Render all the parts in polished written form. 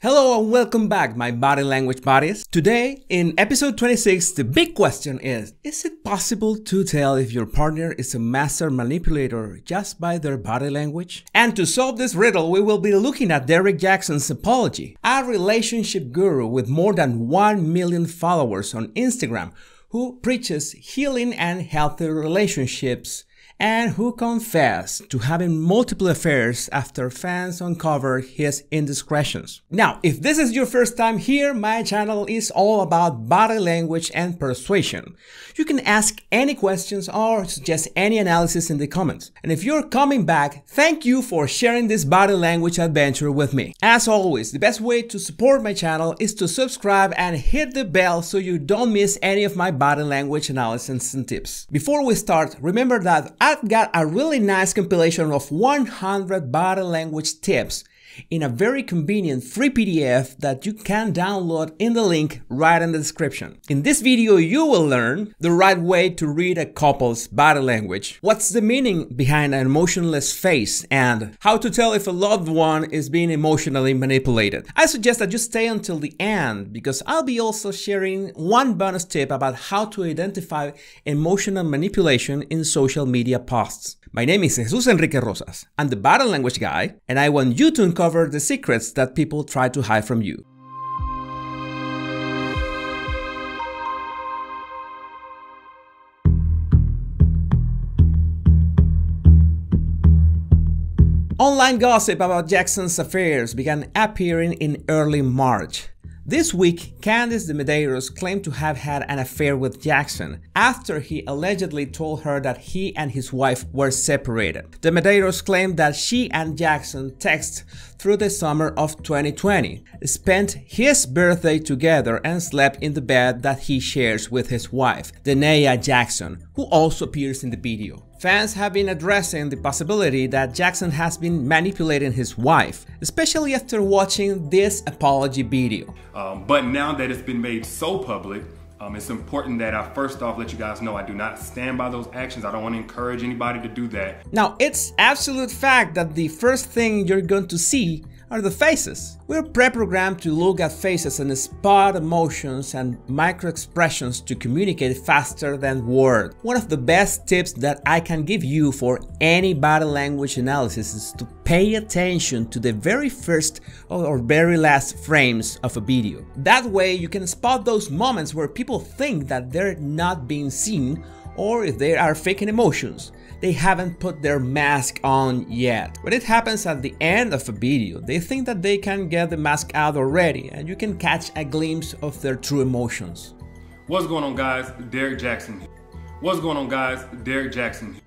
Hello and welcome back, my body language buddies. Today, in episode 26, the big question is it possible to tell if your partner is a master manipulator just by their body language? And to solve this riddle, we will be looking at Derek Jackson's apology, a relationship guru with more than 1 million followers on Instagram who preaches healing and healthy relationships, and who confessed to having multiple affairs after fans uncovered his indiscretions. Now, if this is your first time here, my channel is all about body language and persuasion. You can ask any questions or suggest any analysis in the comments. And if you're coming back, thank you for sharing this body language adventure with me. As always, the best way to support my channel is to subscribe and hit the bell so you don't miss any of my body language analysis and tips. Before we start, remember that I've got a really nice compilation of 100 body language tips in a very convenient free PDF that you can download in the link right in the description. In this video, you will learn the right way to read a couple's body language, what's the meaning behind an emotionless face, and how to tell if a loved one is being emotionally manipulated. I suggest that you stay until the end because I'll be also sharing one bonus tip about how to identify emotional manipulation in social media posts. My name is Jesus Enrique Rosas. I'm the body language guy, and I want you to uncover the secrets that people try to hide from you. Online gossip about Jackson's affairs began appearing in early March. This week, Candice de Medeiros claimed to have had an affair with Jackson after he allegedly told her that he and his wife were separated. De Medeiros claimed that she and Jackson texted through the summer of 2020, spent his birthday together and slept in the bed that he shares with his wife, Denea Jackson, who also appears in the video. Fans have been addressing the possibility that Jackson has been manipulating his wife, especially after watching this apology video. But now that it's been made so public, it's important that I first off let you guys know I do not stand by those actions. I don't want to encourage anybody to do that. Now, it's absolute fact that the first thing you're going to see are the faces. We're pre-programmed to look at faces and spot emotions and microexpressions to communicate faster than words. One of the best tips that I can give you for any body language analysis is to pay attention to the very first or very last frames of a video. That way you can spot those moments where people think that they're not being seen, or if they are faking emotions, they haven't put their mask on yet. When it happens at the end of a video, they think that they can get the mask out already, and you can catch a glimpse of their true emotions. What's going on, guys? Derek Jackson. What's going on, guys? Derek Jackson.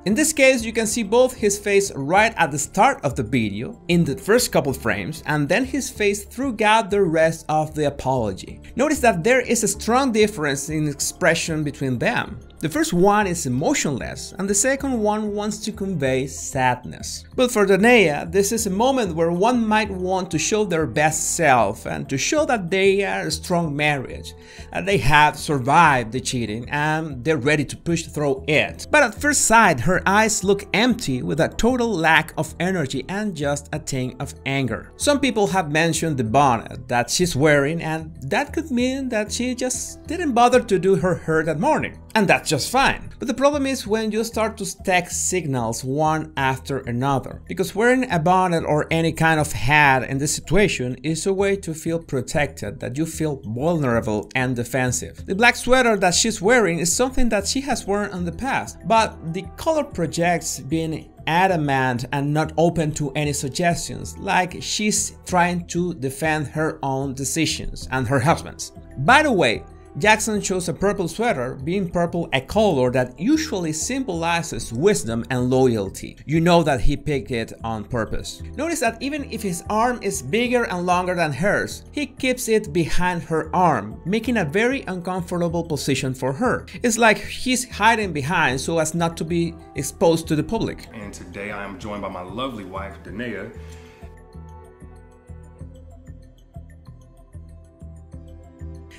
In this case, you can see both his face right at the start of the video, in the first couple frames, and then his face throughout the rest of the apology. Notice that there is a strong difference in expression between them. The first one is emotionless, and the second one wants to convey sadness. But for Denea, this is a moment where one might want to show their best self and to show that they are a strong marriage, that they have survived the cheating and they're ready to push through it. But at first sight, her eyes look empty with a total lack of energy and just a tinge of anger. Some people have mentioned the bonnet that she's wearing, and that could mean that she just didn't bother to do her hair that morning. And that's just fine. But the problem is when you start to stack signals one after another. Because wearing a bonnet or any kind of hat in this situation is a way to feel protected, that you feel vulnerable and defensive. The black sweater that she's wearing is something that she has worn in the past, but the color projects being adamant and not open to any suggestions, like she's trying to defend her own decisions and her husband's. By the way, Jackson chose a purple sweater, being purple a color that usually symbolizes wisdom and loyalty. You know that he picked it on purpose. Notice that even if his arm is bigger and longer than hers, he keeps it behind her arm, making a very uncomfortable position for her. It's like he's hiding behind so as not to be exposed to the public. And today I am joined by my lovely wife, Denea.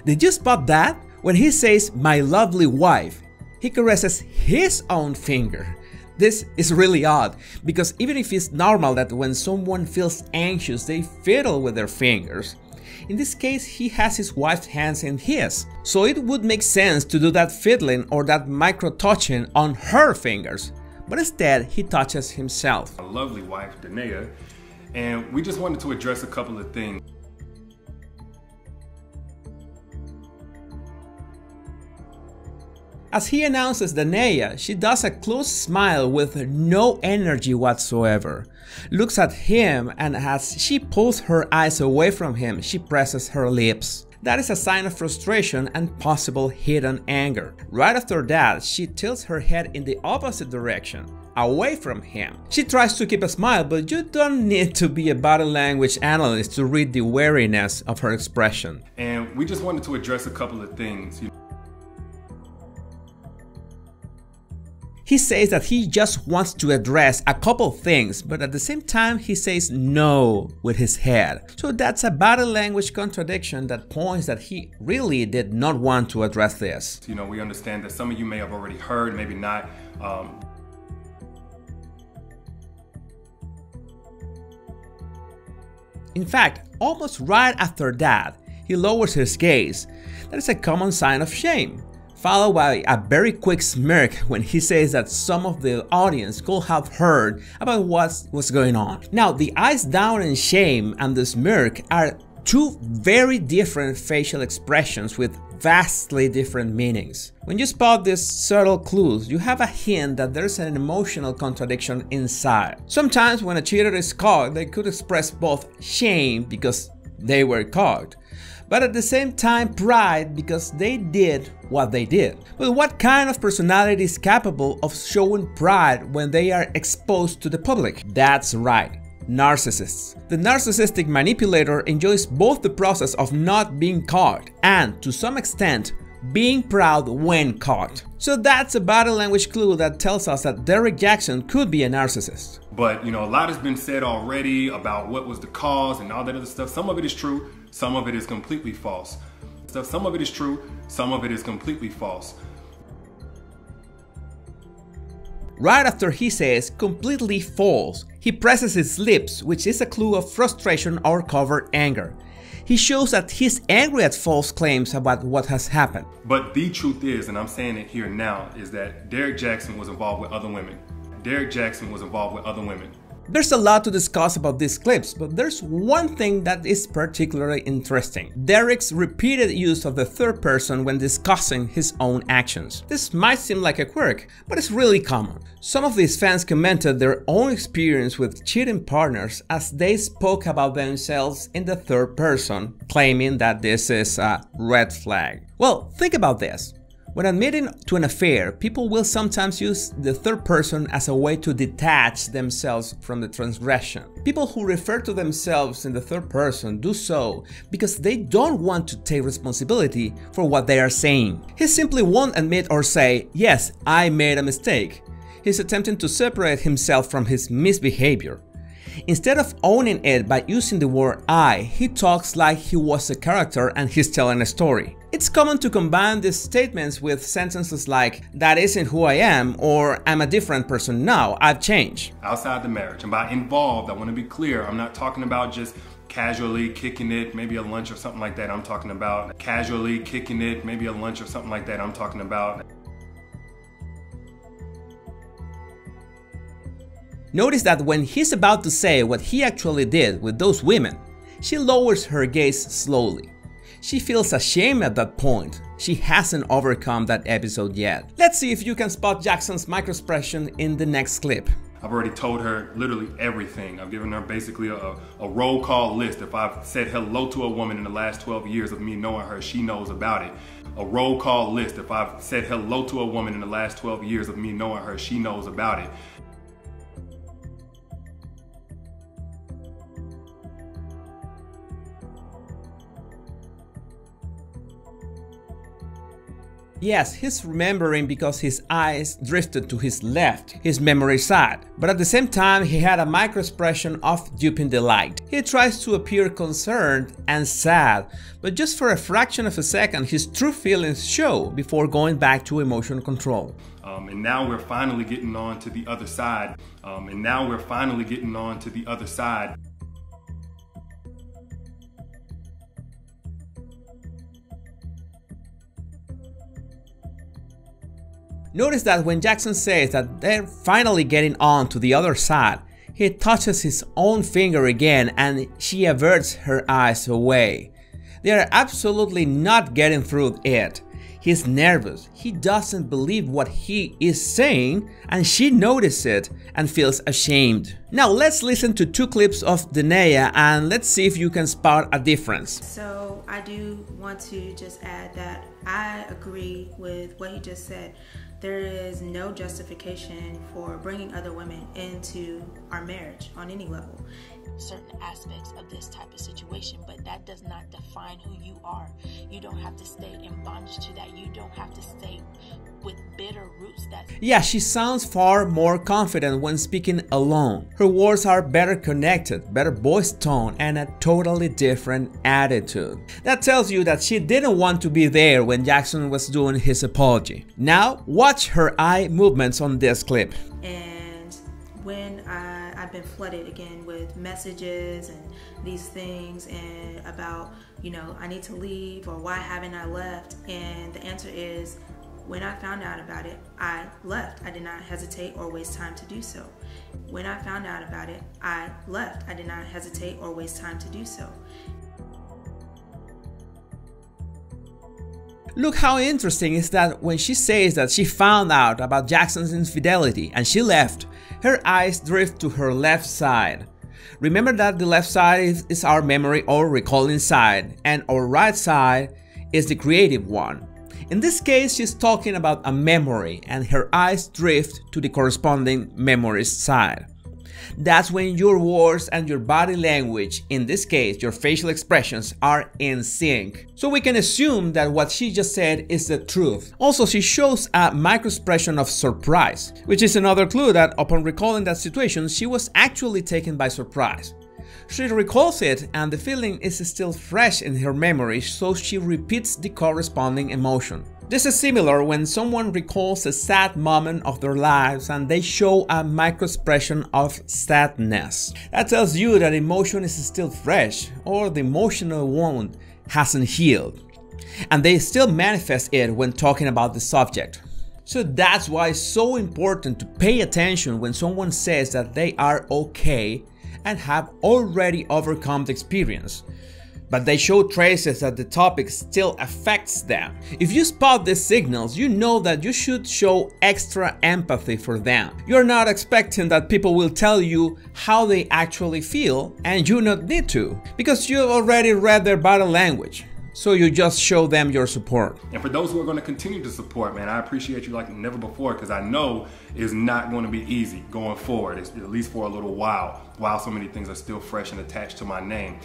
Did you spot that? When he says, "my lovely wife," he caresses his own finger. This is really odd, because even if it's normal that when someone feels anxious they fiddle with their fingers, in this case he has his wife's hands in his, so it would make sense to do that fiddling or that micro-touching on her fingers, but instead he touches himself. A lovely wife, Danae, and we just wanted to address a couple of things. As he announces Danae, she does a close smile with no energy whatsoever, looks at him, and as she pulls her eyes away from him, she presses her lips. That is a sign of frustration and possible hidden anger. Right after that, she tilts her head in the opposite direction, away from him. She tries to keep a smile, but you don't need to be a body language analyst to read the wariness of her expression. And we just wanted to address a couple of things. He says that he just wants to address a couple things, but at the same time he says no with his head. So that's a body language contradiction that points that he really did not want to address this. You know, we understand that some of you may have already heard, maybe not. In fact, almost right after that, he lowers his gaze. That is a common sign of shame, followed by a very quick smirk when he says that some of the audience could have heard about what's going on. Now, the eyes down in shame and the smirk are two very different facial expressions with vastly different meanings. When you spot these subtle clues, you have a hint that there's an emotional contradiction inside. Sometimes when a cheater is caught, they could express both shame because they were caught, but at the same time pride because they did what they did. But what kind of personality is capable of showing pride when they are exposed to the public? That's right, narcissists. The narcissistic manipulator enjoys both the process of not being caught and, to some extent, being proud when caught. So that's a body language clue that tells us that Derek Jackson could be a narcissist. But you know, a lot has been said already about what was the cause and all that other stuff. Some of it is true, some of it is completely false. Some of it is true, some of it is completely false. Right after he says completely false, he presses his lips, which is a clue of frustration or covert anger. He shows that he's angry at false claims about what has happened. But the truth is, and I'm saying it here now, is that Derek Jackson was involved with other women. Derek Jackson was involved with other women. There's a lot to discuss about these clips, but there's one thing that is particularly interesting: Derek's repeated use of the third person when discussing his own actions. This might seem like a quirk, but it's really common. Some of these fans commented their own experience with cheating partners as they spoke about themselves in the third person, claiming that this is a red flag. Well, think about this. When admitting to an affair, people will sometimes use the third person as a way to detach themselves from the transgression. People who refer to themselves in the third person do so because they don't want to take responsibility for what they are saying. He simply won't admit or say, "Yes, I made a mistake." He's attempting to separate himself from his misbehavior. Instead of owning it by using the word I, he talks like he was a character and he's telling a story. It's common to combine these statements with sentences like, "That isn't who I am," or "I'm a different person now, I've changed." Outside the marriage, and by involved, I want to be clear, I'm not talking about just casually kicking it, maybe a lunch or something like that. I'm talking about casually kicking it, maybe a lunch or something like that. I'm talking about. Notice that when he's about to say what he actually did with those women, she lowers her gaze slowly. She feels ashamed at that point. She hasn't overcome that episode yet. Let's see if you can spot Jackson's microexpression in the next clip. I've already told her literally everything. I've given her basically a roll call list. If I've said hello to a woman in the last 12 years of me knowing her, she knows about it. A roll call list. If I've said hello to a woman in the last 12 years of me knowing her, she knows about it. Yes, he's remembering because his eyes drifted to his left, his memory side. But at the same time, he had a microexpression of duping delight. He tries to appear concerned and sad, but just for a fraction of a second, his true feelings show before going back to emotion control. And now we're finally getting on to the other side. Notice that when Jackson says that they're finally getting on to the other side, he touches his own finger again and she averts her eyes away. They are absolutely not getting through it. He's nervous, he doesn't believe what he is saying, and she notices it and feels ashamed. Now let's listen to 2 clips of Denea and let's see if you can spot a difference. So I do want to just add that I agree with what he just said. There is no justification for bringing other women into our marriage on any level. Certain aspects of this type of situation, but that does not define who you are. You don't have to stay in bondage to that. You don't have to stay with bitter roots that... Yeah, she sounds far more confident when speaking alone. Her words are better connected, better voice tone, and a totally different attitude. That tells you that she didn't want to be there when Jackson was doing his apology. Now, watch her eye movements on this clip. And when I've been flooded again with messages and these things and about, you know, I need to leave or why haven't I left? And the answer is, when I found out about it, I left. I did not hesitate or waste time to do so. When I found out about it, I left. I did not hesitate or waste time to do so. Look how interesting is that when she says that she found out about Jackson's infidelity and she left, her eyes drift to her left side. Remember that the left side is our memory or recalling side, and our right side is the creative one. In this case, she's talking about a memory and her eyes drift to the corresponding memory's side. That's when your words and your body language, in this case your facial expressions, are in sync. So we can assume that what she just said is the truth. Also, she shows a microexpression of surprise, which is another clue that upon recalling that situation, she was actually taken by surprise. She recalls it and the feeling is still fresh in her memory, so she repeats the corresponding emotion. This is similar when someone recalls a sad moment of their lives and they show a microexpression of sadness. That tells you that emotion is still fresh or the emotional wound hasn't healed. And they still manifest it when talking about the subject. So that's why it's so important to pay attention when someone says that they are okay and have already overcome the experience, but they show traces that the topic still affects them. If you spot these signals, you know that you should show extra empathy for them. You're not expecting that people will tell you how they actually feel, and you don't need to, because you already read their body language. So you just show them your support. And for those who are going to continue to support, man, I appreciate you like never before, because I know it's not going to be easy going forward, at least for a little while so many things are still fresh and attached to my name.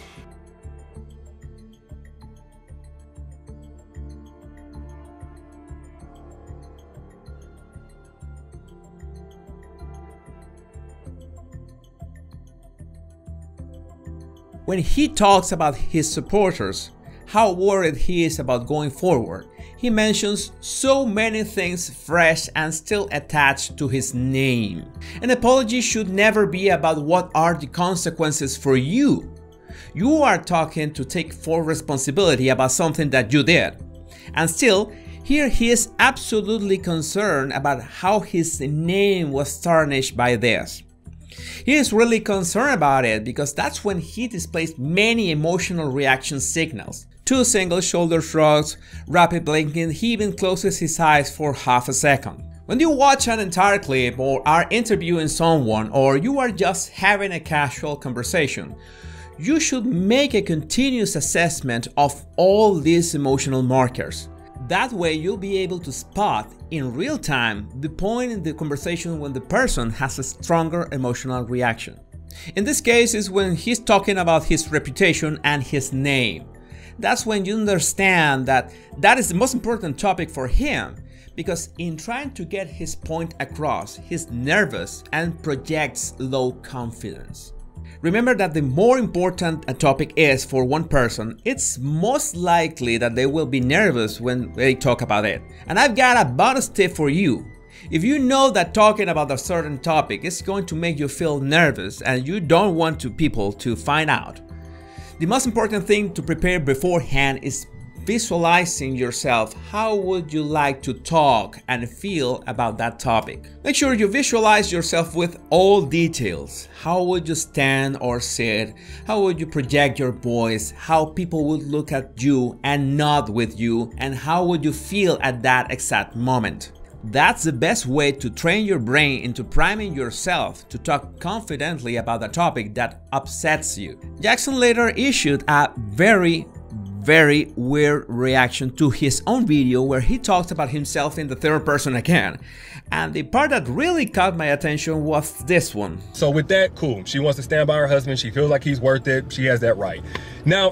When he talks about his supporters, how worried he is about going forward, he mentions so many things fresh and still attached to his name. An apology should never be about what are the consequences for you. You are talking to take full responsibility about something that you did. And still, here he is absolutely concerned about how his name was tarnished by this. He is really concerned about it because that's when he displays many emotional reaction signals. 2 single shoulder shrugs, rapid blinking, he even closes his eyes for half a second. When you watch an entire clip or are interviewing someone or you are just having a casual conversation, you should make a continuous assessment of all these emotional markers. That way you'll be able to spot in real time the point in the conversation when the person has a stronger emotional reaction. In this case is when he's talking about his reputation and his name. That's when you understand that that is the most important topic for him, because in trying to get his point across, he's nervous and projects low confidence. Remember that the more important a topic is for one person, it's most likely that they will be nervous when they talk about it. And I've got a bonus tip for you. If you know that talking about a certain topic is going to make you feel nervous and you don't want people to find out, the most important thing to prepare beforehand is visualizing yourself. How would you like to talk and feel about that topic? Make sure you visualize yourself with all details. How would you stand or sit? How would you project your voice? How people would look at you and nod with you? And how would you feel at that exact moment? That's the best way to train your brain into priming yourself to talk confidently about a topic that upsets you. Jackson later issued a very weird reaction to his own video where he talked about himself in the third person again. And the part that really caught my attention was this one. So with that, cool. She wants to stand by her husband. She feels like he's worth it. She has that right. Now,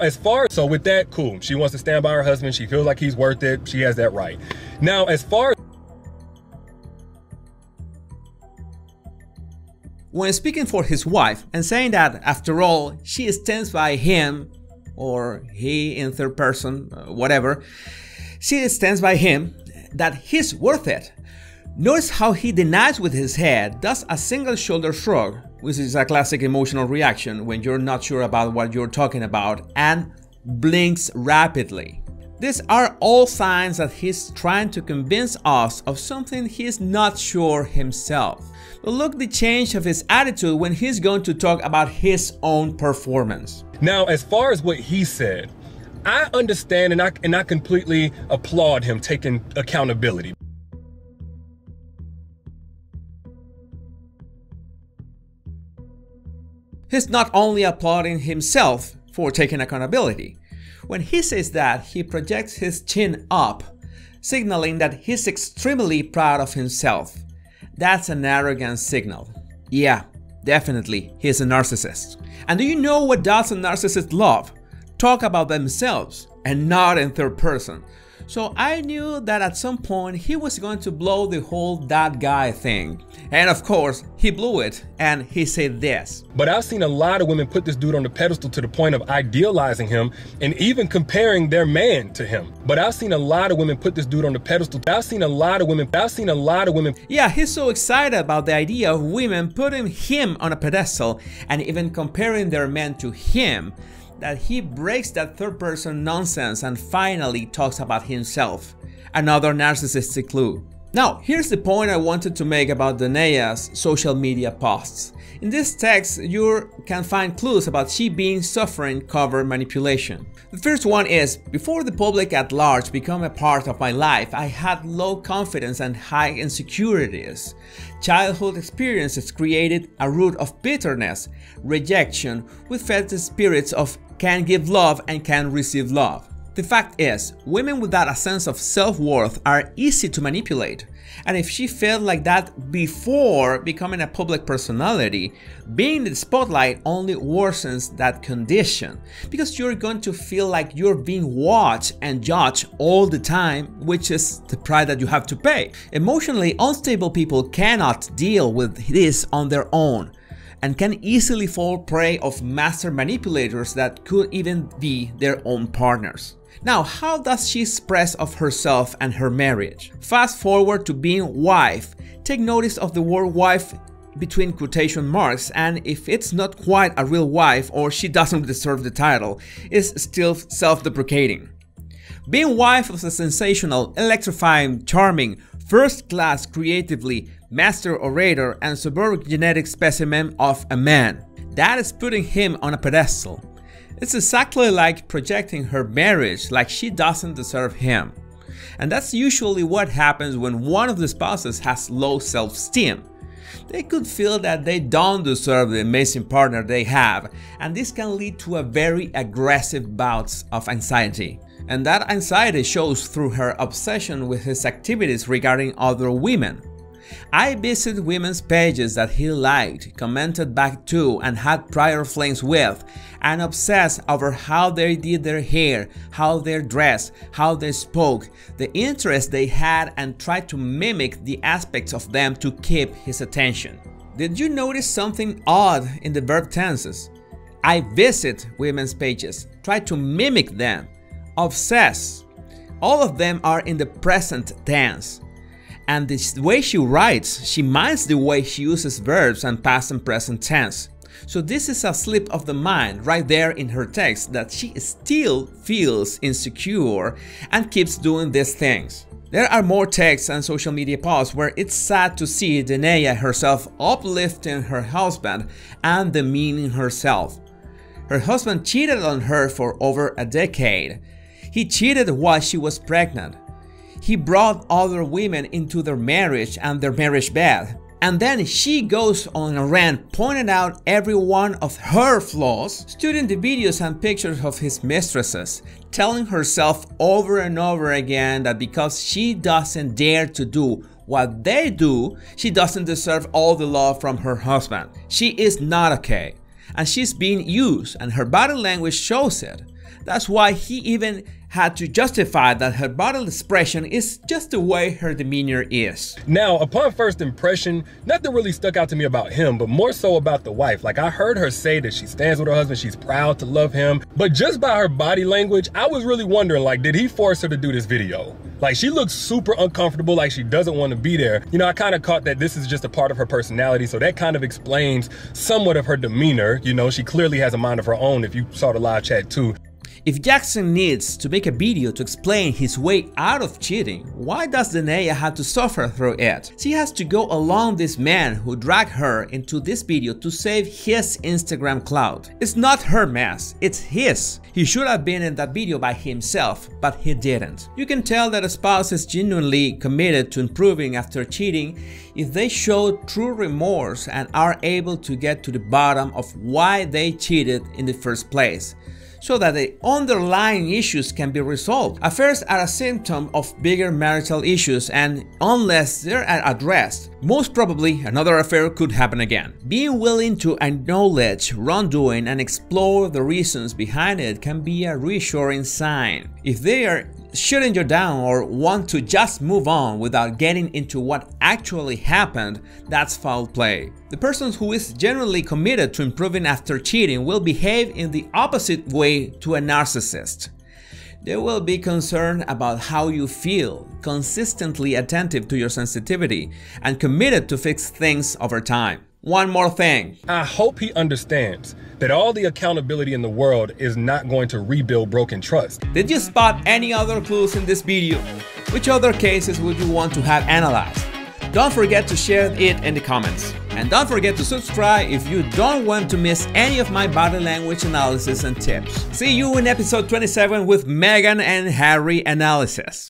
so with that, cool. She wants to stand by her husband. She feels like he's worth it. She has that right. Now, as far as when speaking for his wife and saying that, after all, she stands by him, or he in third person, whatever, she stands by him, that he's worth it. Notice how he denies with his head, does a single shoulder shrug, which is a classic emotional reaction when you're not sure about what you're talking about, and blinks rapidly. These are all signs that he's trying to convince us of something he's not sure himself. But look the change of his attitude when he's going to talk about his own performance. Now, as far as what he said, I understand and I completely applaud him taking accountability. He's not only applauding himself for taking accountability. When he says that, he projects his chin up, signaling that he's extremely proud of himself. That's an arrogant signal. Yeah, definitely, he's a narcissist. And do you know what does a narcissist love? Talk about themselves and not in third person. So I knew that at some point he was going to blow the whole that guy thing. And of course, he blew it, and he said this. But I've seen a lot of women put this dude on the pedestal to the point of idealizing him and even comparing their man to him. But I've seen a lot of women put this dude on the pedestal. I've seen a lot of women. Yeah, he's so excited about the idea of women putting him on a pedestal and even comparing their men to him, that he breaks that third person nonsense and finally talks about himself. Another narcissistic clue. Now, here's the point I wanted to make about Danae's social media posts. In this text, you can find clues about she being suffering cover manipulation. The first one is, before the public at large became a part of my life, I had low confidence and high insecurities. Childhood experiences created a root of bitterness, rejection, which fed the spirits of can give love and can receive love. The fact is, women without a sense of self-worth are easy to manipulate. And if she felt like that before becoming a public personality, being in the spotlight only worsens that condition, because you're going to feel like you're being watched and judged all the time, which is the price that you have to pay. Emotionally unstable people cannot deal with this on their own, and can easily fall prey of master manipulators that could even be their own partners. Now, how does she express of herself and her marriage? Fast forward to being wife. Take notice of the word wife between quotation marks, and if it's not quite a real wife or she doesn't deserve the title, it's still self-deprecating. Being wife of a sensational, electrifying, charming, first-class creatively, master orator and superb genetic specimen of a man. That is putting him on a pedestal. It's exactly like projecting her marriage like she doesn't deserve him. And that's usually what happens when one of the spouses has low self-esteem. They could feel that they don't deserve the amazing partner they have, and this can lead to a very aggressive bouts of anxiety. And that anxiety shows through her obsession with his activities regarding other women. I visit women's pages that he liked, commented back to, and had prior flings with, and obsessed over how they did their hair, how they dressed, how they spoke, the interests they had, and tried to mimic the aspects of them to keep his attention. Did you notice something odd in the verb tenses? I visit women's pages, try to mimic them, obsess. All of them are in the present tense. And the way she writes, she minds the way she uses verbs and past and present tense. So this is a slip of the mind right there in her text that she still feels insecure and keeps doing these things. There are more texts and social media posts where it's sad to see Danae herself uplifting her husband and demeaning herself. Her husband cheated on her for over a decade. He cheated while she was pregnant. He brought other women into their marriage and their marriage bed. And then she goes on a rant pointing out every one of her flaws, studying the videos and pictures of his mistresses, telling herself over and over again that because she doesn't dare to do what they do, she doesn't deserve all the love from her husband. She is not okay, and she's being used, and her body language shows it. That's why he even had to justify that her body expression is just the way her demeanor is. Now, upon first impression, nothing really stuck out to me about him, but more so about the wife. Like, I heard her say that she stands with her husband, she's proud to love him, but just by her body language, I was really wondering, like, did he force her to do this video? Like, she looks super uncomfortable, like she doesn't want to be there. You know, I kind of caught that this is just a part of her personality, so that kind of explains somewhat of her demeanor. You know, she clearly has a mind of her own if you saw the live chat too. If Jackson needs to make a video to explain his way out of cheating, why does Danae have to suffer through it? She has to go along this man who dragged her into this video to save his Instagram clout. It's not her mess, it's his. He should have been in that video by himself, but he didn't. You can tell that a spouse is genuinely committed to improving after cheating if they show true remorse and are able to get to the bottom of why they cheated in the first place, so that the underlying issues can be resolved. Affairs are a symptom of bigger marital issues, and unless they're addressed, most probably another affair could happen again. Being willing to acknowledge wrongdoing and explore the reasons behind it can be a reassuring sign. If they are shutting you down or want to just move on without getting into what actually happened, that's foul play. The person who is genuinely committed to improving after cheating will behave in the opposite way to a narcissist. They will be concerned about how you feel, consistently attentive to your sensitivity, and committed to fix things over time. One more thing. I hope he understands that all the accountability in the world is not going to rebuild broken trust. Did you spot any other clues in this video? Which other cases would you want to have analyzed? Don't forget to share it in the comments. And don't forget to subscribe if you don't want to miss any of my body language analysis and tips. See you in episode 27 with Meghan and Harry analysis.